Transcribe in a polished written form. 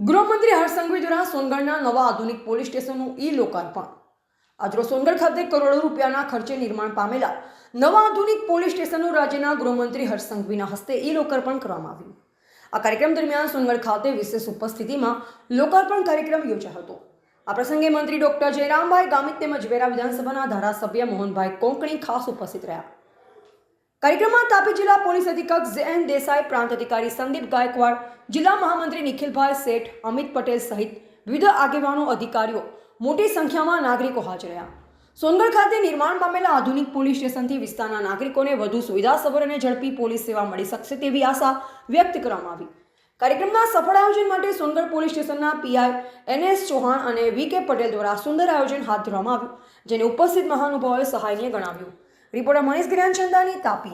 ગૃહમંત્રી હર્ષ સંઘવી દ્વારા સોનગઢના નવા આધુનિક પોલીસ સ્ટેશનનું લોકાર્પણ। આજરોજ સોનગઢ ખાતે કરોડો રૂપિયાના ખર્ચે નિર્માણ પામેલા નવા આધુનિક પોલીસ સ્ટેશનનું રાજ્યના ગૃહમંત્રી હર્ષ સંઘવીના હસ્તે લોકાર્પણ કરવામાં આવ્યું। આ કાર્યક્રમ દરમિયાન સોનગઢ ખાતે વિશેષ ઉપસ્થિતિમાં લોકાર્પણ કાર્યક્રમ યોજાયો હતો। આ પ્રસંગે મંત્રી ડોક્ટર જયરામભાઈ ગામિત તેમજ વેરા વિધાનસભાના ધારાસભ્ય મોહનભાઈ કોંકણી ખાસ ઉપસ્થિત રહ્યા। कार्यक्रम तापी जिला पुलिस अधीक्षक जे.एन. देसाई, प्रांत अधिकारी संदीप गायकवाड़, जिला महामंत्री निखिलभाई सेठ, अमित पटेल सहित विविध आगेवानों अधिकारीओ मोटी संख्या में नागरिको हाजर रह्या। सोनगढ़ खाते निर्माण पामेला आधुनिक पोलीस स्टेशन थी विस्तारना नागरिकोने वधु सुविधासभर अने झड़पी पोलीस सेवा मळी शकशे तेवी आशा व्यक्त करवामां आवी। कार्यक्रमना सफल आयोजन माटे सोनगढ़ पोलीस स्टेशनना पीआई एन.एस. चौहान अने वी.के. पटेल द्वारा सुंदर आयोजन हाथ धरवामां आव्युं, जेने उपस्थित महानुभावोए सहायनीय गणाव्युं। रिपोर्टर मनीष ज्ञानचंदानी, तापी।